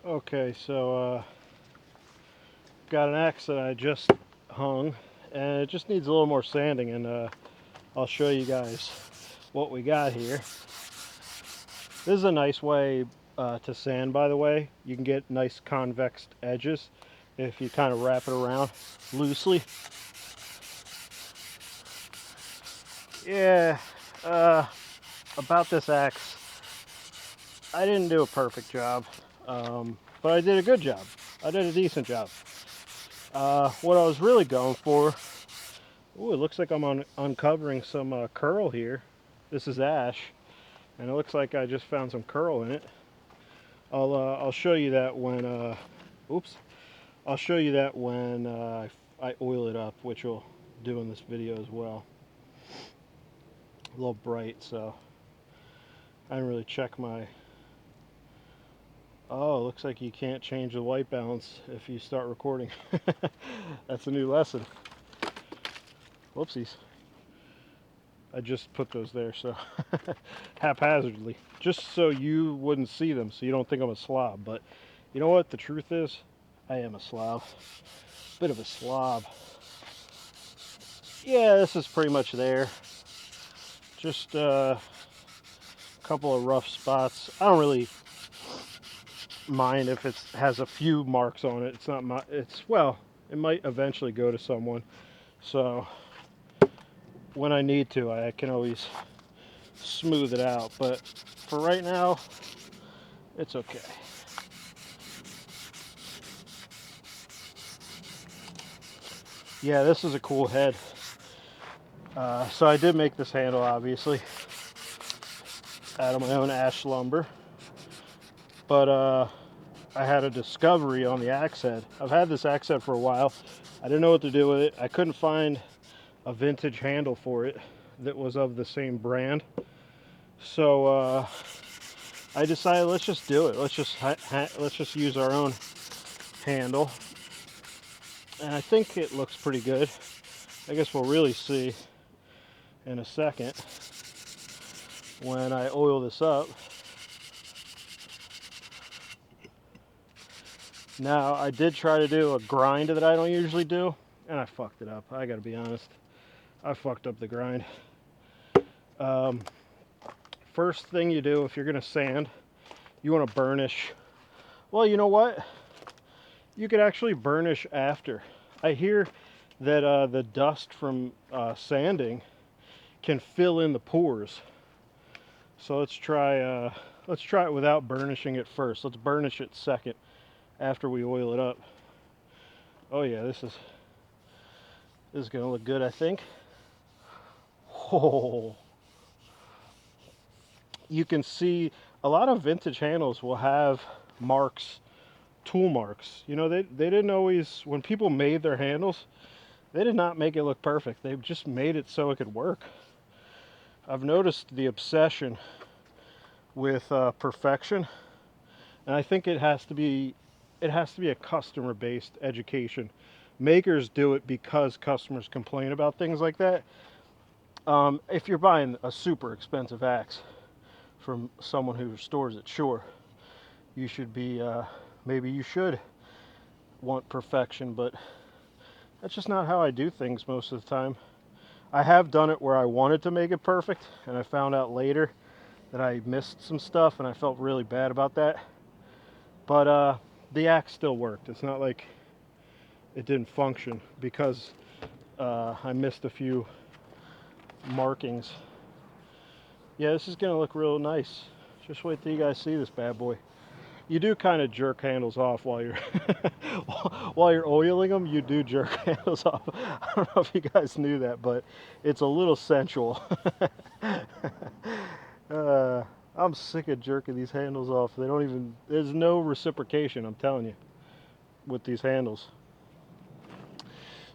Okay, so got an axe that I just hung, and it just needs a little more sanding, and I'll show you guys what we got here. This is a nice way to sand, by the way. You can get nice convex edges if you kind of wrap it around loosely. Yeah, uh, about this axe, I didn't do a perfect job, but I did a good job. I did a decent job. What I was really going for, ooh, it looks like I'm uncovering some curl here. This is ash, and it looks like I just found some curl in it. I'll show you that when oops. I'll show you that when I oil it up, which we'll do in this video as well. A little bright, so I didn't really check my. Oh, looks like you can't change the white balance if you start recording. That's a new lesson. Whoopsies. I just put those there, so haphazardly, just so you wouldn't see them, so you don't think I'm a slob. But you know what? The truth is, I am a slob. Bit of a slob. Yeah, this is pretty much there. Just a couple of rough spots. I don't really mind if it has a few marks on it. It's not my. It's well, it might eventually go to someone. So when I need to, I can always smooth it out. But for right now, it's okay. Yeah, this is a cool head. So I did make this handle, obviously, out of my own ash lumber. But I had a discovery on the axe head. I've had this axe head for a while. I didn't know what to do with it. I couldn't find a vintage handle for it that was of the same brand. So I decided let's just do it. Let's just use our own handle. And I think it looks pretty good. I guess we'll really see in a second when I oil this up. Now, I did try to do a grind that I don't usually do, and I fucked it up. I gotta be honest. I fucked up the grind. Um, First thing you do if you're gonna sand, you wanna burnish. Well, you know what? You could actually burnish after. I hear that the dust from sanding can fill in the pores. So let's try it without burnishing it first. Let's burnish it second after we oil it up. Oh yeah, this is gonna look good, I think. Oh, you can see a lot of vintage handles will have marks, tool marks. You know, they didn't always, when people made their handles, they did not make it look perfect. They just made it so it could work. I've noticed the obsession with perfection, and I think it has to be a customer-based education. Makers do it because customers complain about things like that. If you're buying a super expensive axe from someone who restores it, sure, you should be maybe you should want perfection, but that's just not how I do things most of the time. I have done it where I wanted to make it perfect, and I found out later that I missed some stuff, and I felt really bad about that. But the axe still worked. It's not like it didn't function because I missed a few markings. Yeah, this is gonna look real nice. Just wait till you guys see this bad boy. You do kind of jerk handles off while you're while you're oiling them. You do jerk handles off. I don't know if you guys knew that, but it's a little sensual. uh, I'm sick of jerking these handles off. They don't even. There's no reciprocation. I'm telling you, with these handles.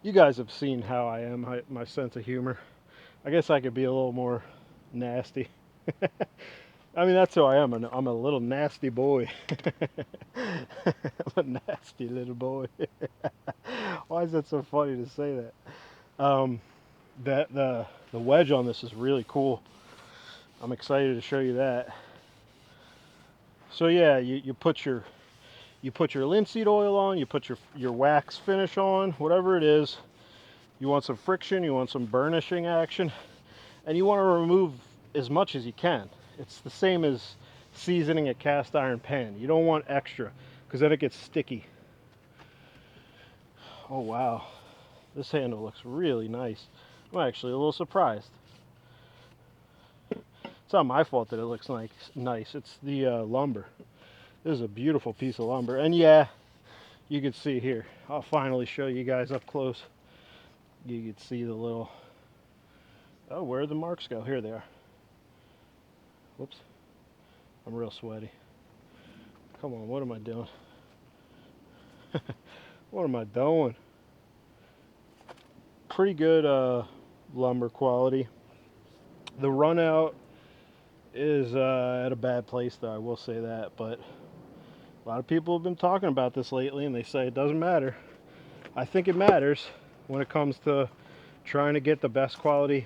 You guys have seen how I am. My sense of humor. I guess I could be a little more nasty. I mean, that's who I am. I'm a little nasty boy. I'm a nasty little boy. Why is that so funny to say that? That the wedge on this is really cool. I'm excited to show you that. So yeah, you put You put your linseed oil on, you put your wax finish on, whatever it is. You want some friction, you want some burnishing action, and you want to remove as much as you can. It's the same as seasoning a cast iron pan. You don't want extra because then it gets sticky. Oh wow, this handle looks really nice. I'm actually a little surprised. It's not my fault that it looks nice. It's the lumber. This is a beautiful piece of lumber. And yeah, you can see here. I'll finally show you guys up close. You can see the little... Oh, where did the marks go? Here they are. Whoops. I'm real sweaty. Come on, what am I doing? What am I doing? Pretty good lumber quality. The run out is at a bad place though, I will say that, but a lot of people have been talking about this lately and they say it doesn't matter. I think it matters when it comes to trying to get the best quality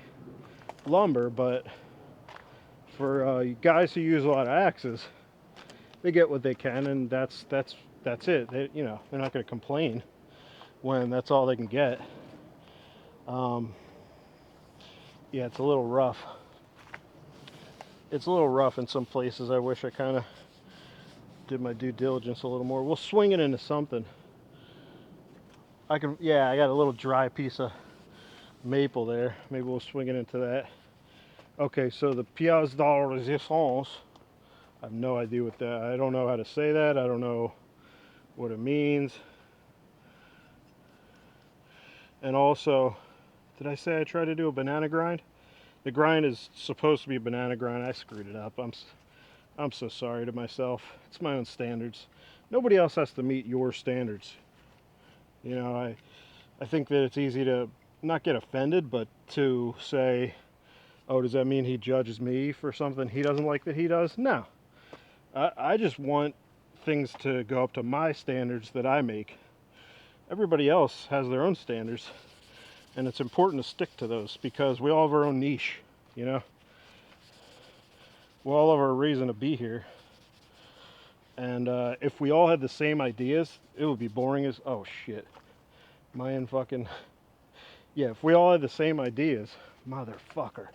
lumber, but for guys who use a lot of axes, they get what they can, and that's it. They, you know, they're not going to complain when that's all they can get. Yeah, it's a little rough. It's a little rough in some places. I wish I kind of did my due diligence a little more. We'll swing it into something. Yeah, I got a little dry piece of maple there. Maybe we'll swing it into that. Okay, so the pièce de résistance. I have no idea what that. I don't know how to say that. I don't know what it means. And also, did I say I tried to do a banana grind? The grind is supposed to be a banana grind. I screwed it up. I'm so sorry to myself. It's my own standards. Nobody else has to meet your standards. You know, I think that it's easy to not get offended, but to say, oh, does that mean he judges me for something he doesn't like that he does? No. I just want things to go up to my standards that I make. Everybody else has their own standards, and it's important to stick to those because we all have our own niche, you know? We all have our reason to be here. And if we all had the same ideas, it would be boring as... Oh, shit. Am I in fucking... Yeah, if we all had the same ideas, motherfucker,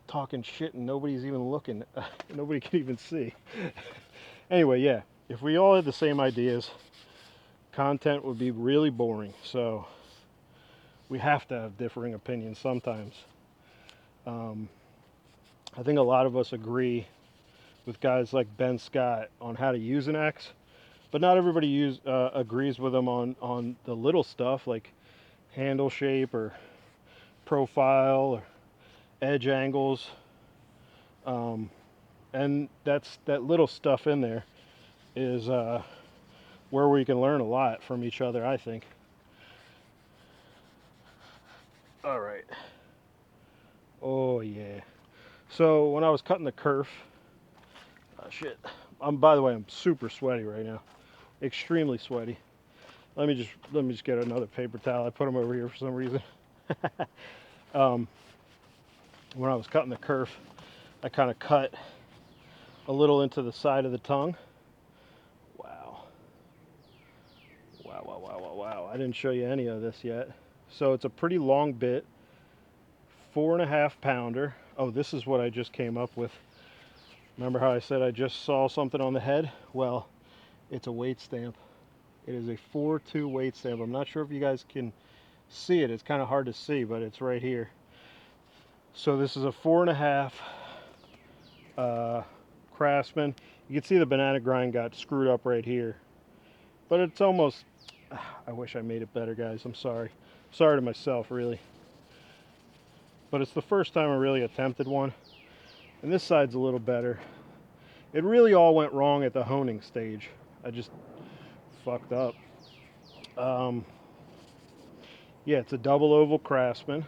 talking shit and nobody's even looking. Nobody can even see. Anyway, yeah, if we all had the same ideas, content would be really boring. So we have to have differing opinions sometimes. I think a lot of us agree with guys like Ben Scott on how to use an axe, but not everybody agrees with him on the little stuff like handle shape or profile or edge angles, and that little stuff in there is where we can learn a lot from each other, I think. All right. Oh yeah. So when I was cutting the kerf, shit. By the way, I'm super sweaty right now, extremely sweaty. Let me just get another paper towel. I put them over here for some reason. When I was cutting the kerf, I kind of cut a little into the side of the tongue. Wow. Wow, wow, wow, wow, wow. I didn't show you any of this yet. So it's a pretty long bit, 4.5 pounder. Oh, this is what I just came up with. Remember how I said I just saw something on the head? Well, it's a weight stamp. It is a 4.2 weight stamp. I'm not sure if you guys can see it. It's kind of hard to see, but it's right here. So this is a 4.5 Craftsman. You can see the banana grind got screwed up right here, but it's almost... I wish I made it better, guys. I'm sorry. Sorry to myself, really. But it's the first time I really attempted one, and this side's a little better. It really all went wrong at the honing stage. I just fucked up. Yeah, it's a double oval Craftsman,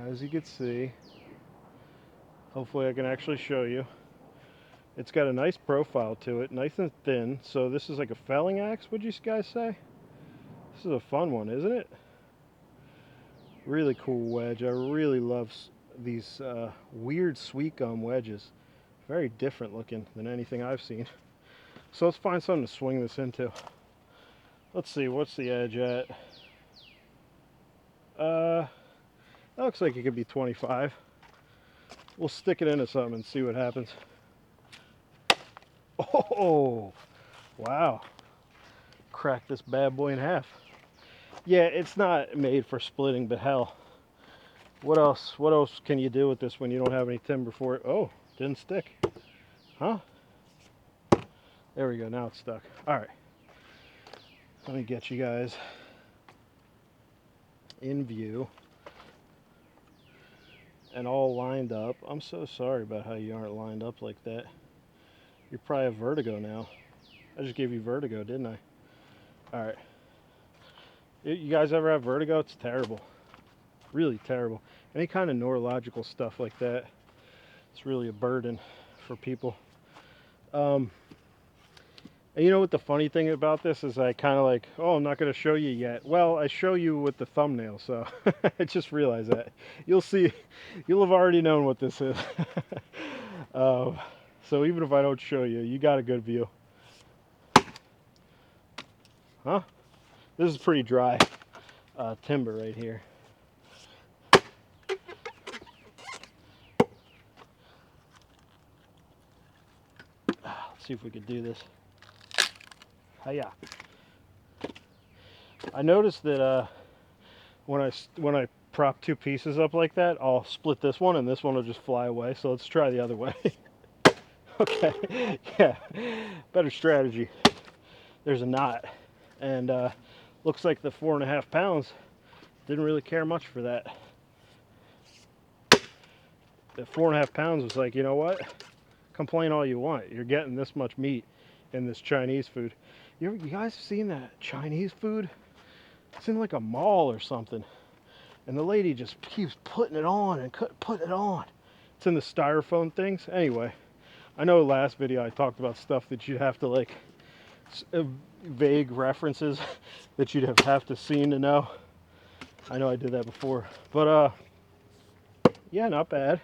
as you can see. Hopefully I can actually show you. It's got a nice profile to it, nice and thin. So this is like a felling axe, would you guys say? This is a fun one, isn't it? Really cool wedge. I really love these weird sweet gum wedges. Very different looking than anything I've seen. So let's find something to swing this into. Let's see, what's the edge at? That looks like it could be 25. We'll stick it into something and see what happens. Oh, wow. Crack this bad boy in half. Yeah, it's not made for splitting, but hell. What else can you do with this when you don't have any timber for it? Oh, didn't stick. Huh? There we go, now it's stuck. Alright. Let me get you guys in view and all lined up. I'm so sorry about how you aren't lined up like that. You probably have vertigo now. I just gave you vertigo, didn't I? Alright. You guys ever have vertigo? It's terrible. Really terrible. Any kind of neurological stuff like that, it's really a burden for people. And you know what the funny thing about this is, I kind of like, oh, I'm not going to show you yet. Well, I show you with the thumbnail, so I just realized that. You'll see, you'll have already known what this is. So even if I don't show you, you got a good view. Huh? This is pretty dry timber right here. Let's see if we could do this. Hiya. I noticed that when I prop two pieces up like that, I'll split this one and this one will just fly away. So let's try the other way. Okay, yeah, better strategy. There's a knot, and looks like the 4.5 pounds didn't really care much for that. The 4.5 pounds was like, you know what? Complain all you want. You're getting this much meat in this Chinese food. You guys seen that Chinese food? It's in like a mall or something, and the lady just keeps putting it on and putting it on. It's in the styrofoam things. Anyway, I know last video I talked about stuff that you'd have to like vague references that you'd have to seen to know. I know I did that before, but yeah, not bad.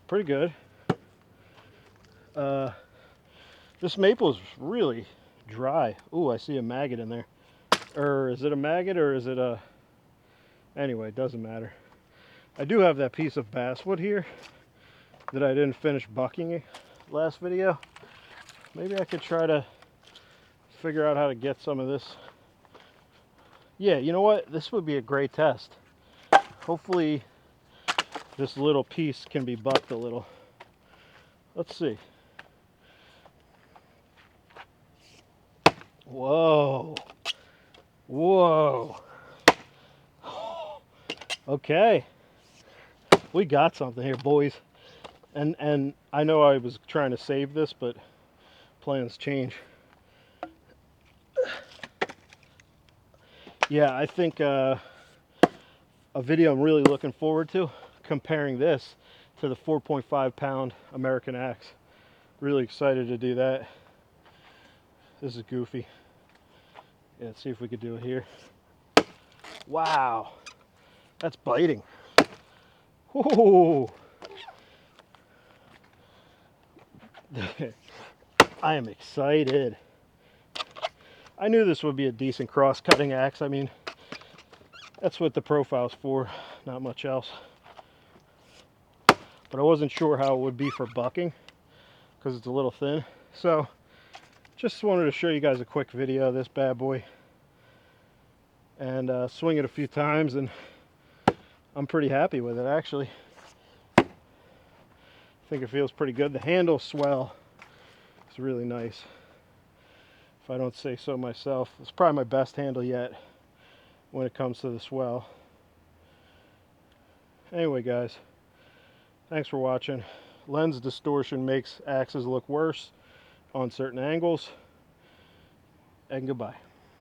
Pretty good. This maple is really dry. Ooh, I see a maggot in there. Or is it a maggot or is it a... Anyway, it doesn't matter. I do have that piece of basswood here that I didn't finish bucking last video. Maybe I could try to figure out how to get some of this. Yeah, you know what? This would be a great test. Hopefully this little piece can be bucked a little. Let's see. Whoa. Whoa. Okay. We got something here, boys. And I know I was trying to save this, but plans change. Yeah, I think a video I'm really looking forward to, comparing this to the 4.5 pound American axe. Really excited to do that. This is goofy. Yeah, let's see if we could do it here. Wow, that's biting. Whoa. I am excited. I knew this would be a decent cross-cutting axe. I mean, that's what the profile's for, not much else. But I wasn't sure how it would be for bucking because it's a little thin. So just wanted to show you guys a quick video of this bad boy and swing it a few times, and I'm pretty happy with it actually. I think it feels pretty good. The handle swell is really nice, if I don't say so myself. It's probably my best handle yet when it comes to the swell. Anyway guys, thanks for watching. Lens distortion makes axes look worse on certain angles, and goodbye.